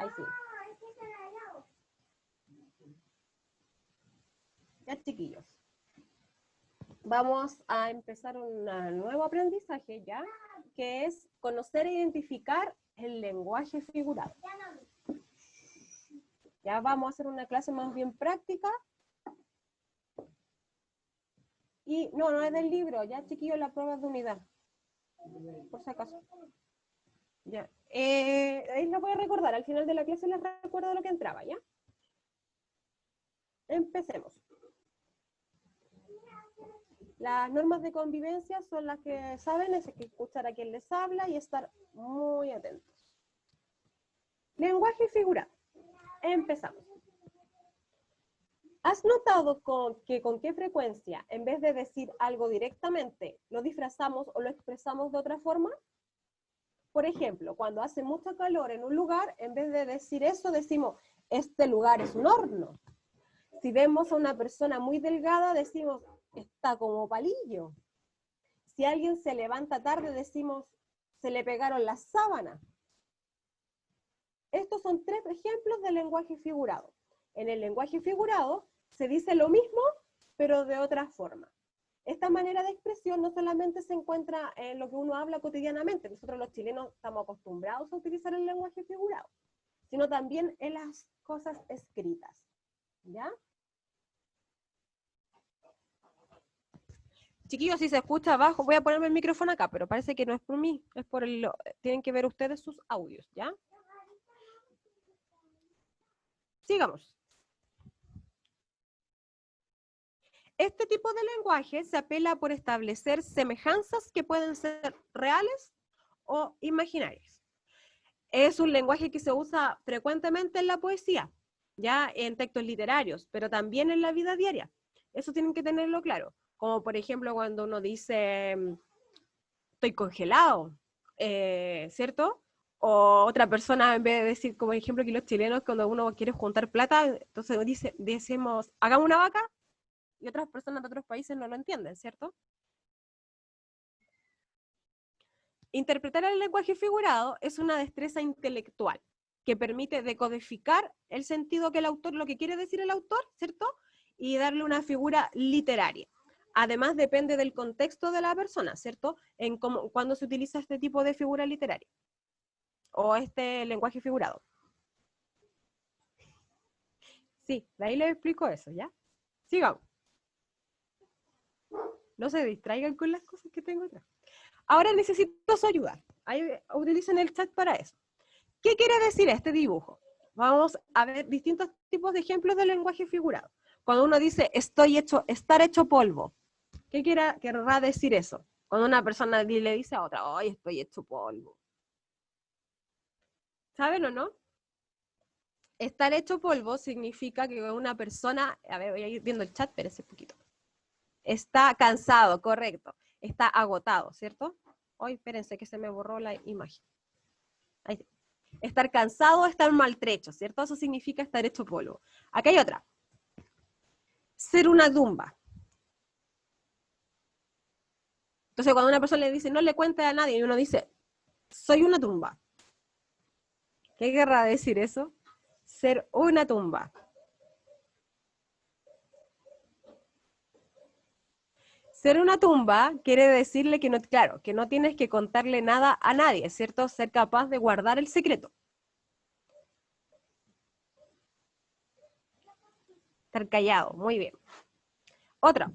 Ahí sí. Ya, chiquillos. Vamos a empezar un nuevo aprendizaje, ¿ya? Que es conocer e identificar el lenguaje figurado. Ya vamos a hacer una clase más bien práctica. Y no es del libro, ya, chiquillos, la prueba de unidad. Por si acaso. Ya. Ahí la voy a recordar, al final de la clase les recuerdo lo que entraba, ¿ya? Empecemos. Las normas de convivencia son las que saben, es que escuchar a quien les habla y estar muy atentos. Lenguaje figurado. Empezamos. ¿Has notado con qué frecuencia, en vez de decir algo directamente, lo disfrazamos o lo expresamos de otra forma? Por ejemplo, cuando hace mucho calor en un lugar, en vez de decir eso, decimos, este lugar es un horno. Si vemos a una persona muy delgada, decimos, está como palillo. Si alguien se levanta tarde, decimos, se le pegaron las sábanas. Estos son 3 ejemplos de lenguaje figurado. En el lenguaje figurado se dice lo mismo, pero de otra forma. Esta manera de expresión no solamente se encuentra en lo que uno habla cotidianamente, nosotros los chilenos estamos acostumbrados a utilizar el lenguaje figurado, sino también en las cosas escritas. ¿Ya? Chiquillos, si se escucha abajo, voy a ponerme el micrófono acá, pero parece que no es por mí, es por tienen que ver ustedes sus audios, ¿ya? Sigamos. Este tipo de lenguaje se apela por establecer semejanzas que pueden ser reales o imaginarias. Es un lenguaje que se usa frecuentemente en la poesía, ya en textos literarios, pero también en la vida diaria. Eso tienen que tenerlo claro. Como por ejemplo cuando uno dice, estoy congelado, ¿cierto? O otra persona, en vez de decir, como ejemplo, que los chilenos, cuando uno quiere juntar plata, entonces decimos, hagamos una vaca, y otras personas de otros países no lo entienden, ¿cierto? Interpretar el lenguaje figurado es una destreza intelectual que permite decodificar el sentido que el autor, lo que quiere decir el autor, ¿cierto? Y darle una figura literaria. Además, depende del contexto de la persona, ¿cierto? En cuando se utiliza este tipo de figura literaria o este lenguaje figurado. Sí, de ahí les explico eso, ¿ya? Sigamos. No se distraigan con las cosas que tengo atrás. Ahora necesito su ayuda. Ahí utilicen el chat para eso. ¿Qué quiere decir este dibujo? Vamos a ver distintos tipos de ejemplos de lenguaje figurado. Cuando uno dice estar hecho polvo, ¿qué querrá decir eso? Cuando una persona le dice a otra, ¡ay, estoy hecho polvo! ¿Saben o no? Estar hecho polvo significa que una persona, a ver, voy a ir viendo el chat, pero ese poquito. Está cansado, correcto. Está agotado, ¿cierto? Ay, espérense que se me borró la imagen. Ahí sí. Estar cansado, estar maltrecho, ¿cierto? Eso significa estar hecho polvo. Acá hay otra. Ser una tumba. Entonces, cuando una persona le dice, no le cuente a nadie, y uno dice, soy una tumba. ¿Qué querrá decir eso? Ser una tumba. Ser una tumba quiere decirle que no, claro, que no tienes que contarle nada a nadie, ¿cierto? Ser capaz de guardar el secreto. Estar callado, muy bien. Otra,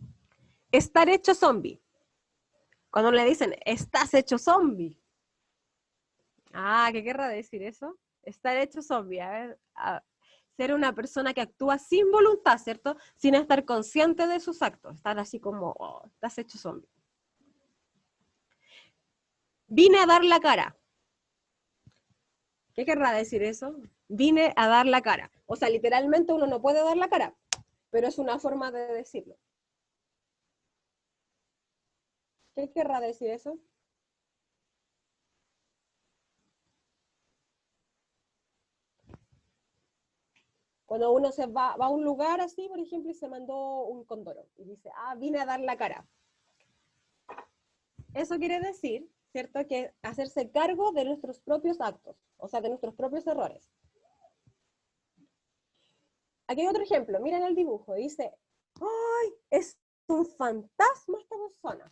estar hecho zombie. Cuando le dicen, estás hecho zombie. Ah, ¿qué querrá decir eso? Estar hecho zombie, a ver, ser una persona que actúa sin voluntad, ¿cierto? Sin estar consciente de sus actos, estar así como, oh, estás hecho zombie. Vine a dar la cara. ¿Qué querrá decir eso? Vine a dar la cara. O sea, literalmente uno no puede dar la cara, pero es una forma de decirlo. ¿Qué querrá decir eso? Cuando uno va a un lugar así, por ejemplo, y se mandó un condoro y dice, ah, vine a dar la cara. Eso quiere decir, ¿cierto?, que hacerse cargo de nuestros propios actos, o sea, de nuestros propios errores. Aquí hay otro ejemplo, miren el dibujo, dice, ¡ay! Es un fantasma esta persona,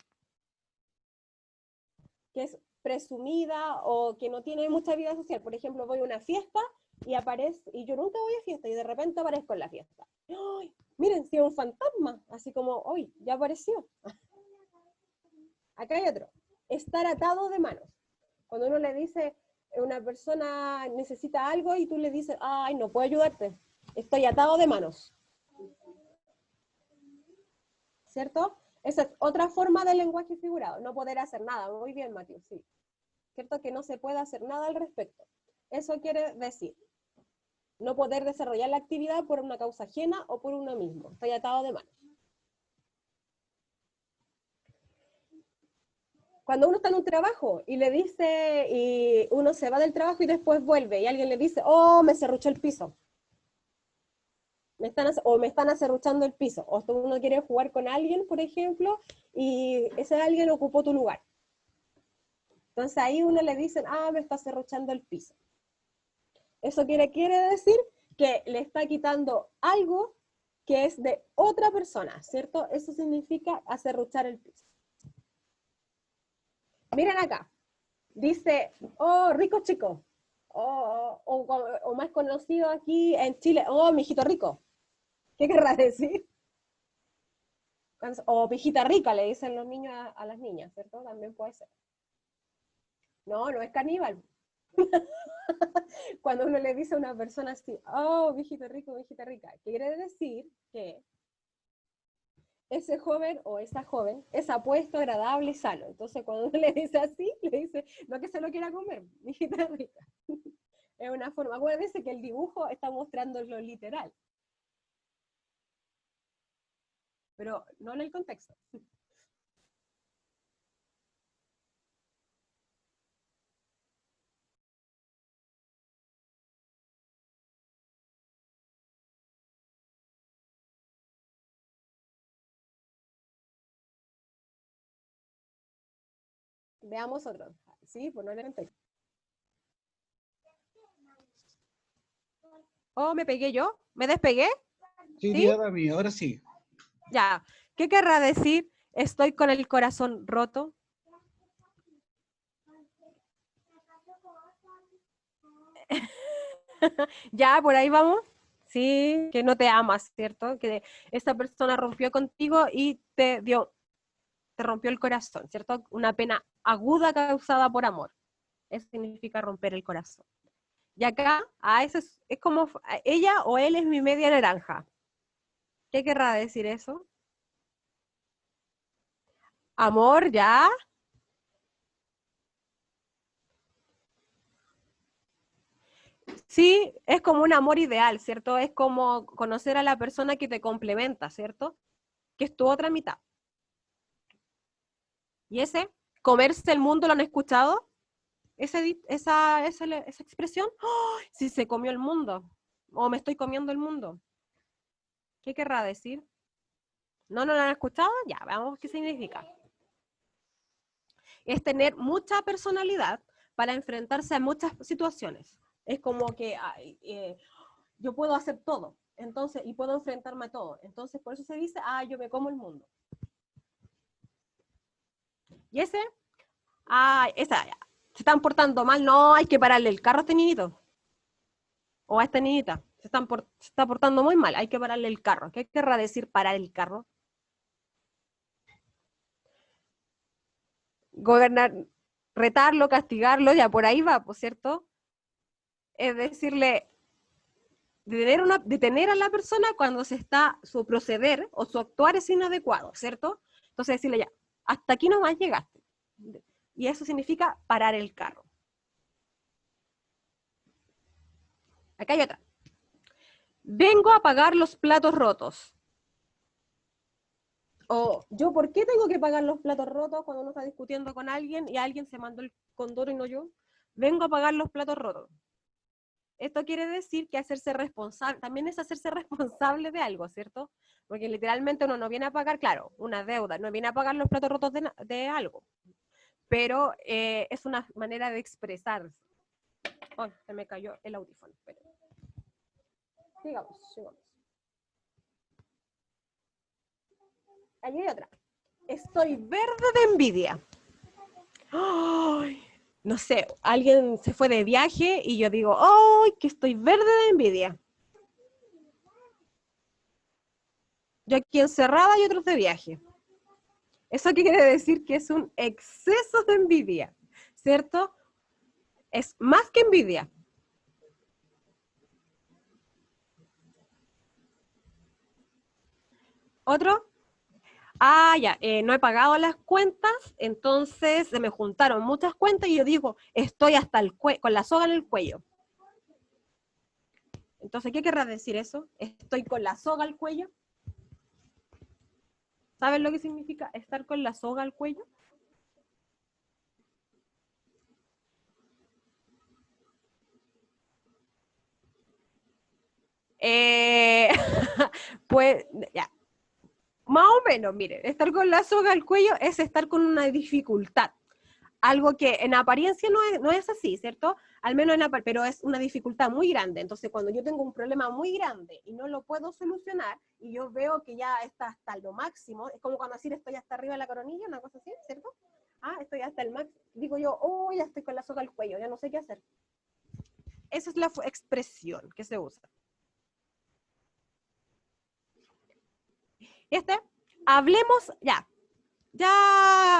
que es presumida o que no tiene mucha vida social. Por ejemplo, voy a una fiesta y aparece, y yo nunca voy a fiesta, y de repente aparezco en la fiesta. ¡Ay! Miren, si es un fantasma, así como, ¡hoy! Ya apareció. Acá hay otro, estar atado de manos. Cuando uno le dice, una persona necesita algo y tú le dices, ¡ay, no puedo ayudarte! Estoy atado de manos. ¿Cierto? Esa es otra forma del lenguaje figurado, no poder hacer nada. Muy bien, Mateo, sí. ¿Cierto? Que no se puede hacer nada al respecto. Eso quiere decir no poder desarrollar la actividad por una causa ajena o por uno mismo. Estoy atado de manos. Cuando uno está en un trabajo y le dice, y uno se va del trabajo y después vuelve, y alguien le dice, oh, me serruchó el piso. Me están acerruchando el piso. O uno quiere jugar con alguien, por ejemplo, y ese alguien ocupó tu lugar. Entonces ahí uno le dicen, ah, me está acerruchando el piso. Eso quiere decir que le está quitando algo que es de otra persona, ¿cierto? Eso significa acerruchar el piso. Miren acá, dice, oh, rico chico, o más conocido aquí en Chile, oh, mijito rico. ¿Qué querrá decir? O pijita rica, le dicen los niños a las niñas, ¿cierto? También puede ser. No, no es caníbal. Cuando uno le dice a una persona así, oh, viejito rico, viejita rica, quiere decir que ese joven o esa joven es apuesto, agradable y sano. Entonces, cuando uno le dice así, le dice, no que se lo quiera comer, viejita rica. Es una forma. Acuérdense que el dibujo está mostrando lo literal, pero no en el contexto. Veamos otro. Sí, pues no en el contexto. Oh, me pegué yo, me despegué, Sí, ¿sí? tía Dami, ahora sí. Ya. ¿Qué querrá decir? Estoy con el corazón roto. Ya, por ahí vamos. Sí, que no te amas, ¿cierto? Que esta persona rompió contigo y te rompió el corazón, ¿cierto? Una pena aguda causada por amor. Eso significa romper el corazón. Y acá, eso es como ella o él es mi media naranja. ¿Qué querrá decir eso? Amor, ya. Sí, es como un amor ideal, ¿cierto? Es como conocer a la persona que te complementa, ¿cierto? Que es tu otra mitad. Y ese, comerse el mundo, ¿lo han escuchado? Esa expresión, ¡oh! Si se comió el mundo, o me estoy comiendo el mundo. ¿Qué querrá decir? ¿No lo han escuchado? Ya, veamos qué significa. Es tener mucha personalidad para enfrentarse a muchas situaciones. Es como que yo puedo hacer todo, entonces, y puedo enfrentarme a todo. Entonces, por eso se dice, yo me como el mundo. Y esa, ya, se están portando mal, no, hay que pararle el carro a este niñito. O a esta niñita, se está portando muy mal, hay que pararle el carro. ¿Qué querrá decir parar el carro? Gobernar, retarlo, castigarlo, ya por ahí va, ¿por cierto? Es decirle, detener a la persona cuando su proceder o su actuar es inadecuado, ¿cierto? Entonces decirle ya, hasta aquí nomás llegaste. Y eso significa parar el carro. Acá hay otra. Vengo a pagar los platos rotos. O yo, ¿por qué tengo que pagar los platos rotos cuando uno está discutiendo con alguien y alguien se mandó el condoro y no yo? Vengo a pagar los platos rotos. Esto quiere decir que hacerse responsable, también es hacerse responsable de algo, ¿cierto? Porque literalmente uno no viene a pagar, claro, una deuda, no viene a pagar los platos rotos de algo, pero es una manera de expresarse. Oh, se me cayó el audífono. Pero sigamos, sigamos. Allí hay otra. Estoy verde de envidia. Ay, no sé, alguien se fue de viaje y yo digo, ¡ay, que estoy verde de envidia! Yo aquí encerrada y otros de viaje. ¿Eso qué quiere decir? Que es un exceso de envidia, ¿cierto? Es más que envidia. Otro, ya, no he pagado las cuentas, entonces se me juntaron muchas cuentas y yo digo, estoy hasta el con la soga en el cuello. Entonces, ¿qué querrá decir eso? Estoy con la soga al cuello. ¿Saben lo que significa estar con la soga al cuello? Eh, pues, ya, más o menos, miren, estar con la soga al cuello es estar con una dificultad. Algo que en apariencia no es así, ¿cierto? Al menos pero es una dificultad muy grande. Entonces, cuando yo tengo un problema muy grande y no lo puedo solucionar, y yo veo que ya está hasta lo máximo, es como cuando decir estoy hasta arriba de la coronilla, una cosa así, ¿cierto? Estoy hasta el máximo. Digo yo, ya estoy con la soga al cuello, ya no sé qué hacer. Esa es la expresión que se usa. Hablemos, ya,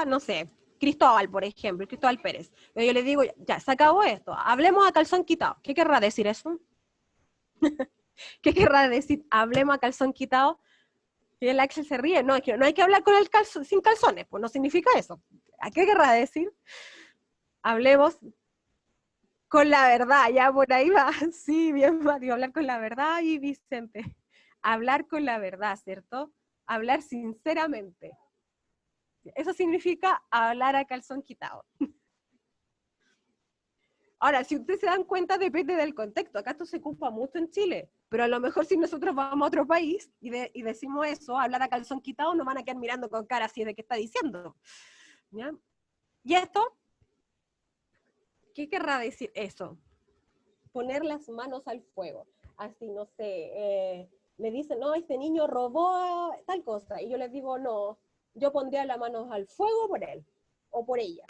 no sé, Cristóbal, por ejemplo, Cristóbal Pérez. Yo le digo, ya, se acabó esto, hablemos a calzón quitado. ¿Qué querrá decir eso? ¿Qué querrá decir hablemos a calzón quitado? Y el Axel se ríe, no, es que no hay que hablar con el sin calzones, pues no significa eso. ¿A qué querrá decir? Hablemos con la verdad, ya por ahí va. Sí, bien, Mario, hablar con la verdad y Vicente. Hablar con la verdad, ¿cierto? Hablar sinceramente. Eso significa hablar a calzón quitado. Ahora, si ustedes se dan cuenta, depende del contexto. Acá esto se ocupa mucho en Chile, pero a lo mejor si nosotros vamos a otro país y decimos eso, hablar a calzón quitado, nos van a quedar mirando con cara así de qué está diciendo. ¿Ya? ¿Y esto? ¿Qué querrá decir eso? Poner las manos al fuego. Así, no sé, me dicen, no, este niño robó tal cosa, y yo les digo, no, yo pondría las manos al fuego por él o por ella.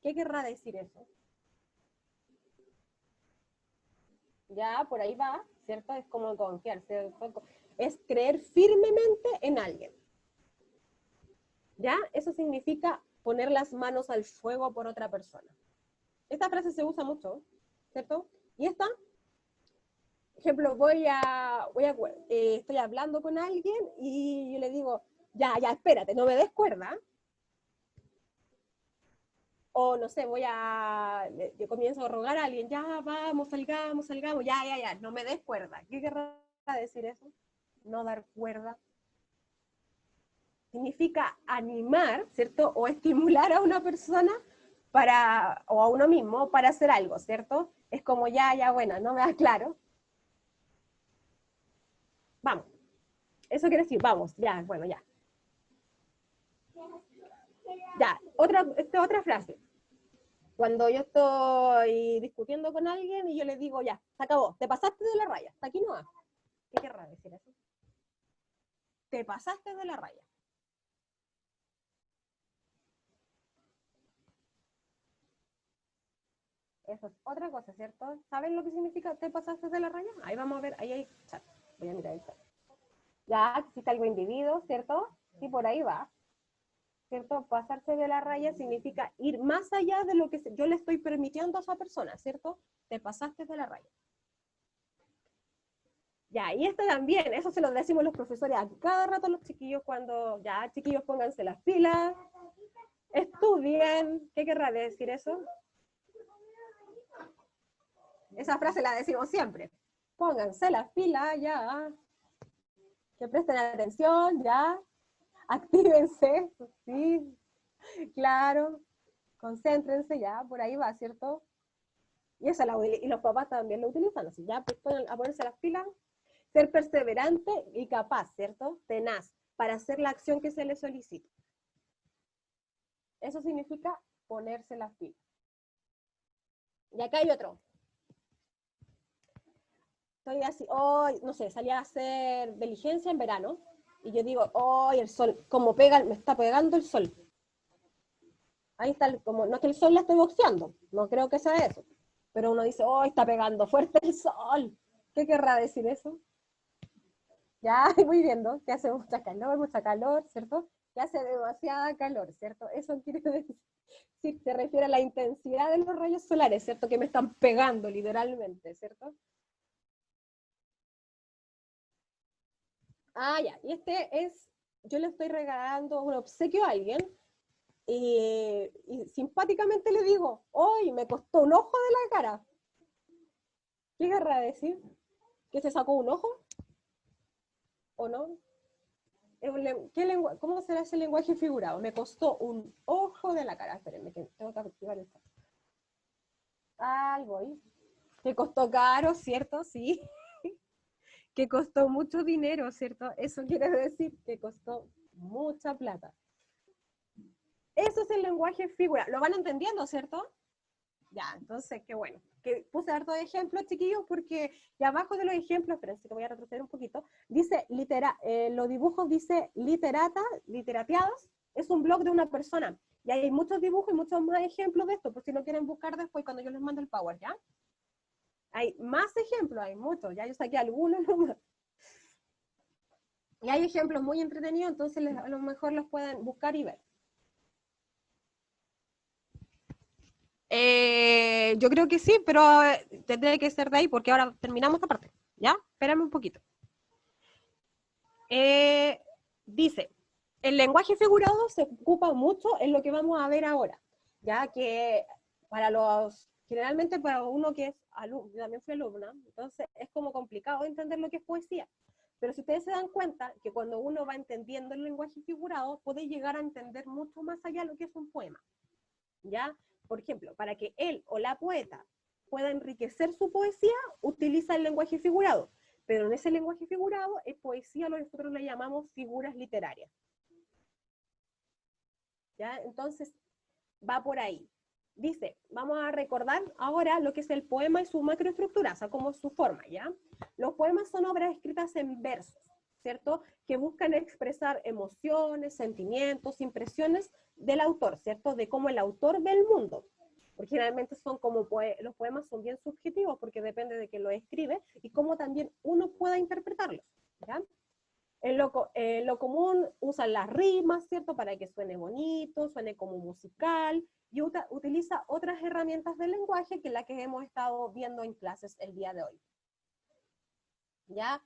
¿Qué querrá decir eso? Ya, por ahí va, ¿cierto? Es como confiar, ¿cierto? Es creer firmemente en alguien. ¿Ya? Eso significa poner las manos al fuego por otra persona. Esta frase se usa mucho, ¿cierto? Y esta, por ejemplo, estoy hablando con alguien y yo le digo, ya, espérate, no me des cuerda. O no sé, yo comienzo a rogar a alguien, ya, vamos, salgamos, ya, no me des cuerda. ¿Qué querrá decir eso? No dar cuerda. Significa animar, ¿cierto? O estimular a una persona o a uno mismo para hacer algo, ¿cierto? Es como bueno, no me da claro. Vamos. Eso quiere decir, vamos, ya, bueno, ya. Ya, otra frase. Cuando yo estoy discutiendo con alguien y yo le digo, ya, se acabó, te pasaste de la raya, hasta aquí no va. ¿Qué querrá decir eso? Te pasaste de la raya. Eso es otra cosa, ¿cierto? ¿Saben lo que significa te pasaste de la raya? Ahí vamos a ver, ahí hay chat. Voy a mirar el chat. Ya existe algo individuo, ¿cierto? Y por ahí va, ¿cierto? Pasarse de la raya significa ir más allá de lo que yo le estoy permitiendo a esa persona, ¿cierto? Te pasaste de la raya. Ya, y esto también, eso se lo decimos los profesores a cada rato a los chiquillos cuando, ya, chiquillos, pónganse las pilas, estudien. ¿Qué querrá decir eso? Esa frase la decimos siempre. Pónganse las pilas, ya, que presten atención, ya, actívense, sí, claro, concéntrense, ya, por ahí va, ¿cierto? Y, y los papás también lo utilizan, así, ya, pues a ponerse las pilas, ser perseverante y capaz, ¿cierto? Tenaz, para hacer la acción que se le solicita. Eso significa ponerse las pilas. Y acá hay otro. Estoy así, no sé, salí a hacer diligencia en verano y yo digo, oh, el sol, como pega, me está pegando el sol. Ahí está, como, no es que el sol la esté boxeando, no creo que sea eso, pero uno dice, oh, está pegando fuerte el sol. ¿Qué querrá decir eso? Ya voy viendo que hace mucha calor, ¿cierto? Que hace demasiada calor, ¿cierto? Eso quiere decir, se refiere a la intensidad de los rayos solares, ¿cierto? Que me están pegando literalmente, ¿cierto? Ah, ya, y yo le estoy regalando un obsequio a alguien y simpáticamente le digo, hoy me costó un ojo de la cara. ¿Qué querrá decir? ¿Que se sacó un ojo? ¿O no? ¿Cómo será ese lenguaje figurado? Me costó un ojo de la cara. Espérenme, que tengo que activar el chat. Voy. Que costó caro, ¿cierto? Sí. Que costó mucho dinero, ¿cierto? Eso quiere decir que costó mucha plata. Eso es el lenguaje figurado. ¿Lo van entendiendo, cierto? Ya, entonces, qué bueno. Que puse harto de ejemplos, chiquillos, porque y abajo de los ejemplos, espérense que voy a retroceder un poquito, dice, los dibujos dice literateadas, es un blog de una persona. Y hay muchos dibujos y muchos más ejemplos de esto, por si lo quieren buscar después cuando yo les mando el Power, ¿ya? Hay más ejemplos, hay muchos, ya yo saqué algunos nomás. Y hay ejemplos muy entretenidos, entonces a lo mejor los pueden buscar y ver. Yo creo que sí, pero tendré que ser de ahí porque ahora terminamos esta parte. ¿Ya? Espérame un poquito. Dice, el lenguaje figurado se ocupa mucho en lo que vamos a ver ahora, ya que generalmente para uno que es alumno, yo también fui alumna, entonces es como complicado entender lo que es poesía. Pero si ustedes se dan cuenta que cuando uno va entendiendo el lenguaje figurado, puede llegar a entender mucho más allá lo que es un poema. ¿Ya? Por ejemplo, para que él o la poeta pueda enriquecer su poesía, utiliza el lenguaje figurado. Pero en ese lenguaje figurado, es poesía, lo que nosotros le llamamos figuras literarias. ¿Ya? Entonces, va por ahí. Dice, vamos a recordar ahora lo que es el poema y su macroestructura, o sea, como su forma, ¿ya? Los poemas son obras escritas en versos, ¿cierto? Que buscan expresar emociones, sentimientos, impresiones del autor, ¿cierto? De cómo el autor ve el mundo. Porque generalmente son como los poemas son bien subjetivos porque depende de quién lo escribe y cómo también uno pueda interpretarlos, ¿ya? En lo común usan las rimas, ¿cierto? Para que suene bonito, suene como musical, y utiliza otras herramientas del lenguaje que la que hemos estado viendo en clases el día de hoy. ¿Ya?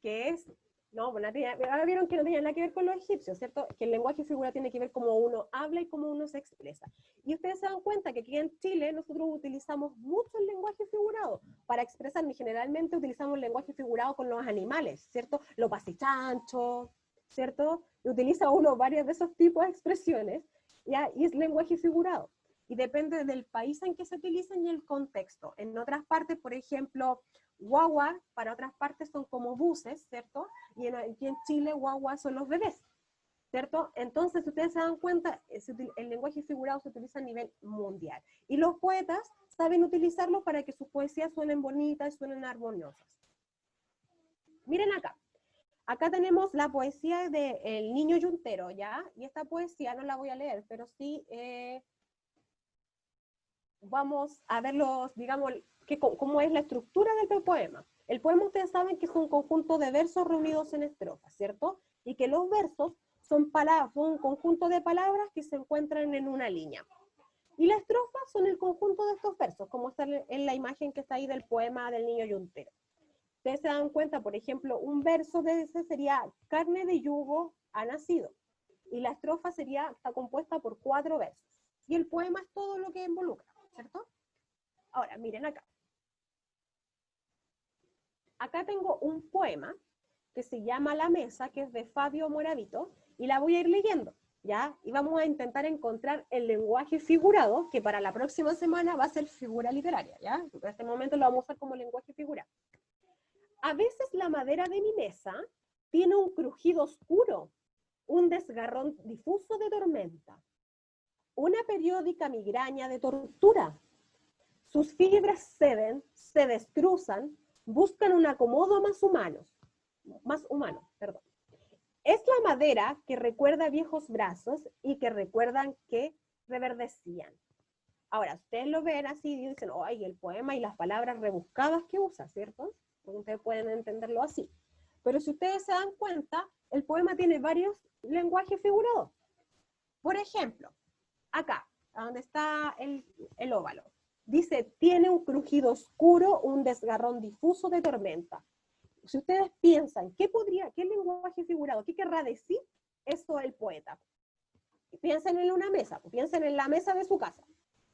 Que es, no, bueno, ahora vieron que no tenía nada que ver con los egipcios, ¿cierto? Que el lenguaje figura tiene que ver cómo uno habla y cómo uno se expresa. Y ustedes se dan cuenta que aquí en Chile nosotros utilizamos mucho el lenguaje figurado para expresar, y generalmente utilizamos el lenguaje figurado con los animales, ¿cierto? Los pasichanchos, ¿cierto? Y utiliza uno varios de esos tipos de expresiones, ¿ya? Y es lenguaje figurado. Y depende del país en que se utilizan y el contexto. En otras partes, por ejemplo, guagua, para otras partes son como buses, ¿cierto? Y aquí en Chile, guagua son los bebés, ¿cierto? Entonces, ustedes se dan cuenta, el lenguaje figurado se utiliza a nivel mundial. Y los poetas saben utilizarlo para que sus poesías suenen bonitas y suenen armoniosas. Miren acá. Acá tenemos la poesía de El Niño Yuntero, ¿ya? Y esta poesía no la voy a leer, pero sí vamos a ver digamos, cómo es la estructura del poema. El poema ustedes saben que es un conjunto de versos reunidos en estrofas, ¿cierto? Y que los versos son un conjunto de palabras que se encuentran en una línea. Y las estrofas son el conjunto de estos versos, como está en la imagen que está ahí del poema del Niño Yuntero. Ustedes se dan cuenta, por ejemplo, un verso de ese sería carne de yugo ha nacido. Y la estrofa está compuesta por 4 versos. Y el poema es todo lo que involucra, ¿cierto? Ahora, miren acá. Acá tengo un poema que se llama La Mesa, que es de Fabio Moravito, y la voy a ir leyendo, ¿ya? Y vamos a intentar encontrar el lenguaje figurado, que para la próxima semana va a ser figura literaria, ¿ya? En este momento lo vamos a usar como lenguaje figurado. A veces la madera de mi mesa tiene un crujido oscuro, un desgarrón difuso de tormenta, una periódica migraña de tortura. Sus fibras ceden, se descruzan, buscan un acomodo más humano, Es la madera que recuerda viejos brazos y que recuerdan que reverdecían. Ahora, ustedes lo ven así y dicen, ay, el poema y las palabras rebuscadas que usa, ¿cierto? Porque ustedes pueden entenderlo así. Pero si ustedes se dan cuenta, el poema tiene varios lenguajes figurados. Por ejemplo, acá, donde está el óvalo, dice, tiene un crujido oscuro, un desgarrón difuso de tormenta. Si ustedes piensan, ¿qué lenguaje figurado, qué querrá decir esto el poeta? Piensen en una mesa, piensen en la mesa de su casa,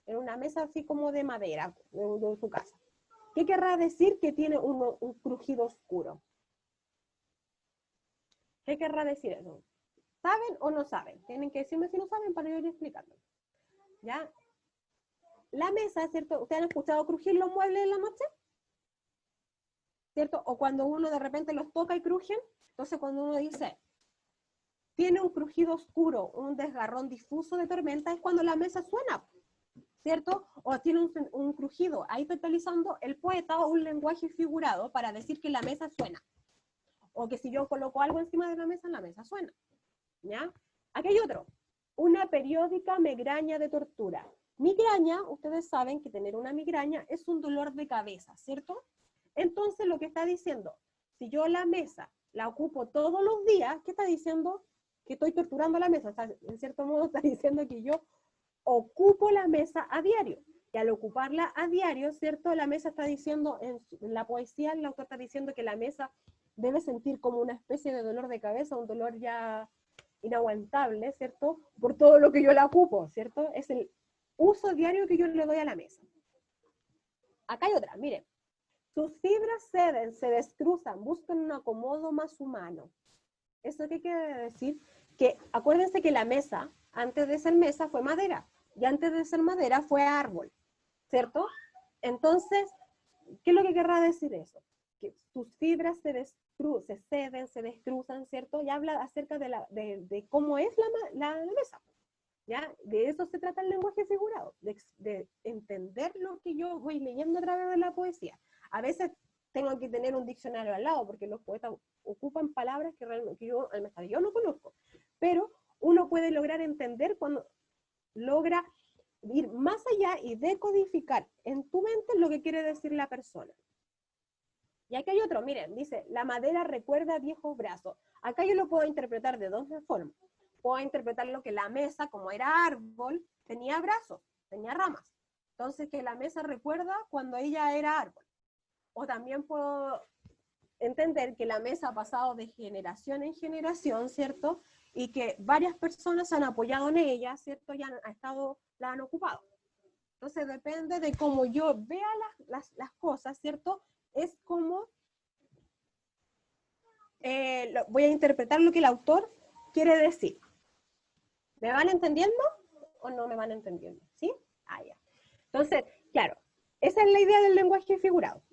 en una mesa así como de madera de su casa. ¿Qué querrá decir que tiene un crujido oscuro? ¿Qué querrá decir eso? ¿Saben o no saben? Tienen que decirme si no saben para yo ir explicando. ¿Ya? La mesa, ¿cierto? ¿Ustedes han escuchado crujir los muebles en la noche? ¿Cierto? O cuando uno de repente los toca y crujen. Entonces cuando uno dice, tiene un crujido oscuro, un desgarrón difuso de tormenta, es cuando la mesa suena, ¿cierto? O tiene un crujido. Ahí está utilizando el poeta un lenguaje figurado para decir que la mesa suena. O que si yo coloco algo encima de la mesa suena. ¿Ya? Aquí hay otro. Una periódica migraña de tortura. Migraña, ustedes saben que tener una migraña es un dolor de cabeza, ¿cierto? Entonces lo que está diciendo, si yo la mesa la ocupo todos los días, ¿qué está diciendo? Que estoy torturando la mesa. O sea, en cierto modo está diciendo que yo ocupo la mesa a diario. Y al ocuparla a diario, ¿cierto? La mesa está diciendo, en la poesía, el autor está diciendo que la mesa debe sentir como una especie de dolor de cabeza, un dolor ya inaguantable, ¿cierto? Por todo lo que yo la ocupo, ¿cierto? Es el uso diario que yo le doy a la mesa. Acá hay otra, miren. Sus fibras ceden, se descruzan, buscan un acomodo más humano. ¿Eso qué quiere decir? Que acuérdense que la mesa, antes de ser mesa, fue madera. Y antes de ser madera fue árbol, ¿cierto? Entonces, ¿qué es lo que querrá decir eso? Que sus fibras se ceden, se descruzan, ¿cierto? Y habla acerca de cómo es la mesa. ¿Ya? De eso se trata el lenguaje figurado, de entender lo que yo voy leyendo a través de la poesía. A veces tengo que tener un diccionario al lado, porque los poetas ocupan palabras que yo no conozco, pero uno puede lograr entender cuando logra ir más allá y decodificar en tu mente lo que quiere decir la persona. Y aquí hay otro, miren, dice, la madera recuerda viejos brazos. Acá yo lo puedo interpretar de dos formas. Puedo interpretarlo que la mesa, como era árbol, tenía brazos, tenía ramas. Entonces, que la mesa recuerda cuando ella era árbol. O también puedo entender que la mesa ha pasado de generación en generación, ¿cierto? Y que varias personas han apoyado en ella, ¿cierto? Y la han ocupado. Entonces, depende de cómo yo vea las cosas, ¿cierto? Es como voy a interpretar lo que el autor quiere decir. ¿Me van entendiendo o no me van entendiendo? ¿Sí? Ah, ya. Entonces, claro, esa es la idea del lenguaje figurado.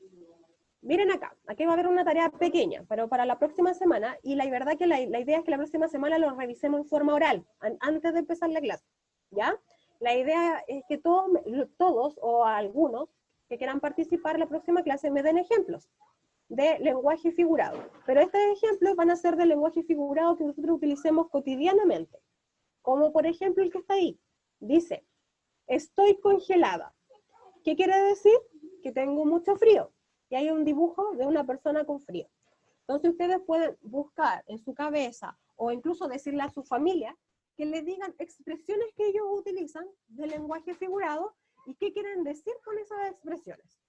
Miren acá, aquí va a haber una tarea pequeña, pero para la próxima semana, y la verdad que la idea es que la próxima semana lo revisemos en forma oral, antes de empezar la clase, ¿ya? La idea es que todos o algunos que quieran participar en la próxima clase me den ejemplos de lenguaje figurado. Pero estos ejemplos van a ser de lenguaje figurado que nosotros utilicemos cotidianamente. Como por ejemplo el que está ahí. Dice, estoy congelada. ¿Qué quiere decir? Que tengo mucho frío. Y hay un dibujo de una persona con frío. Entonces ustedes pueden buscar en su cabeza o incluso decirle a su familia que le digan expresiones que ellos utilizan de lenguaje figurado y qué quieren decir con esas expresiones.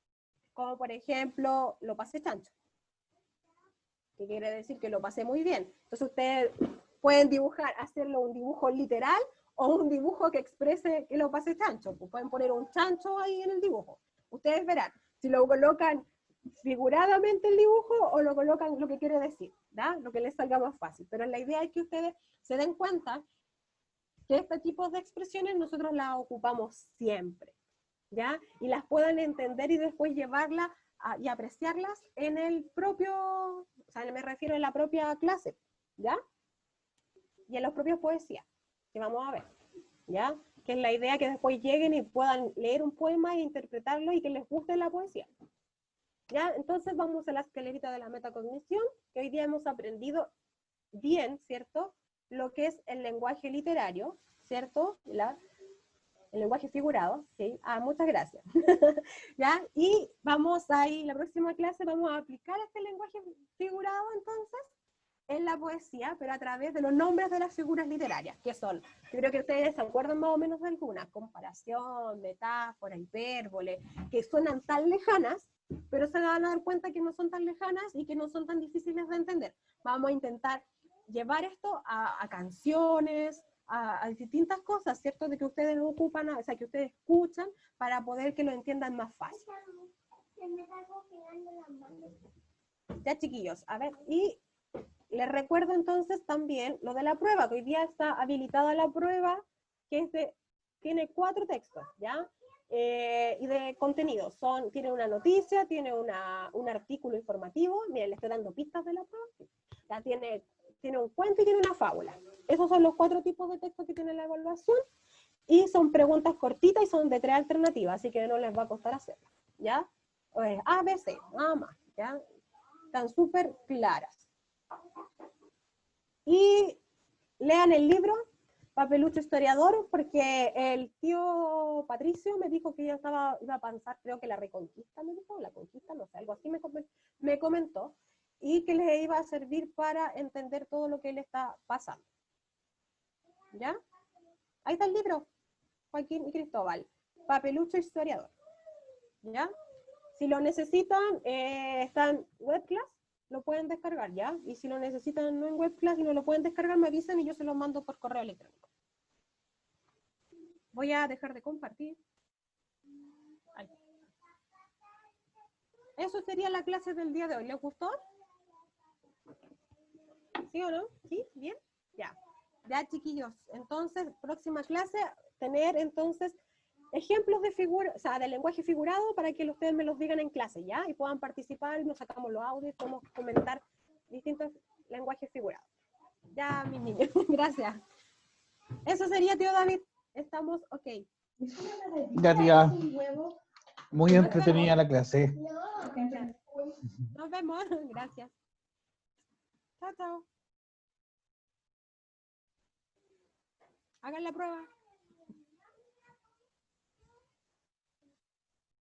Como por ejemplo, lo pasé chancho. ¿Qué quiere decir? Que lo pasé muy bien. Entonces ustedes pueden hacerlo un dibujo literal o un dibujo que exprese que lo pasé chancho. Pues pueden poner un chancho ahí en el dibujo. Ustedes verán si lo colocan figuradamente el dibujo o lo colocan lo que quiere decir, ¿da? Lo que les salga más fácil. Pero la idea es que ustedes se den cuenta que este tipo de expresiones nosotros las ocupamos siempre, ¿ya? Y las puedan entender y después llevarlas y apreciarlas en el propio, o sea, me refiero en la propia clase, ¿ya? Y en los propios poesías, que vamos a ver, ¿ya? Que es la idea que después lleguen y puedan leer un poema e interpretarlo y que les guste la poesía. ¿Ya? Entonces vamos a la escalerita de la metacognición, que hoy día hemos aprendido bien, ¿cierto? Lo que es el lenguaje literario, ¿cierto? El lenguaje figurado, ¿sí? Ah, muchas gracias. ¿Ya? Y vamos ahí, la próxima clase vamos a aplicar este lenguaje figurado, entonces, en la poesía, pero a través de los nombres de las figuras literarias, que son, yo creo que ustedes se acuerdan más o menos de algunas, comparación, metáfora, hipérbole, que suenan tan lejanas, pero se van a dar cuenta que no son tan lejanas y que no son tan difíciles de entender. Vamos a intentar llevar esto a canciones, a distintas cosas, ¿cierto? De que ustedes ocupan, o sea, que ustedes escuchan para poder que lo entiendan más fácil. Ya, chiquillos, a ver, y les recuerdo entonces también lo de la prueba, que hoy día está habilitada la prueba, que es tiene 4 textos, ¿ya? Y de contenido, tiene una noticia, tiene un artículo informativo, miren, les estoy dando pistas de la prueba, ya tiene un cuento y tiene una fábula. Esos son los 4 tipos de textos que tiene la evaluación, y son preguntas cortitas y son de 3 alternativas, así que no les va a costar hacerlas, ¿ya? A, B, C, nada más, ¿ya? Están súper claras. Y lean el libro Papelucho Historiador, porque el tío Patricio me dijo que ya iba a pensar, creo que la Reconquista, me dijo, la Conquista, no sé, algo así me comentó, y que les iba a servir para entender todo lo que le está pasando. ¿Ya? Ahí está el libro, Joaquín y Cristóbal, Papelucho Historiador. ¿Ya? Si lo necesitan, está en webclass, lo pueden descargar, ¿ya? Y si lo necesitan no en webclass y no lo pueden descargar, me avisan y yo se lo mando por correo electrónico. Voy a dejar de compartir. Ahí. Eso sería la clase del día de hoy. ¿Les gustó? ¿Sí o no? ¿Sí? ¿Bien? Ya. Ya, chiquillos. Entonces, próxima clase, tener entonces ejemplos de figura, o sea, de lenguaje figurado para que ustedes me los digan en clase, ¿ya? Y puedan participar, nos sacamos los audios, podemos comentar distintos lenguajes figurados. Ya, mis niños, gracias. Eso sería, tío David. Estamos ok. Ya, tía. Muy entretenida la clase. Nos vemos. Gracias. Chao, chao. Hagan la prueba.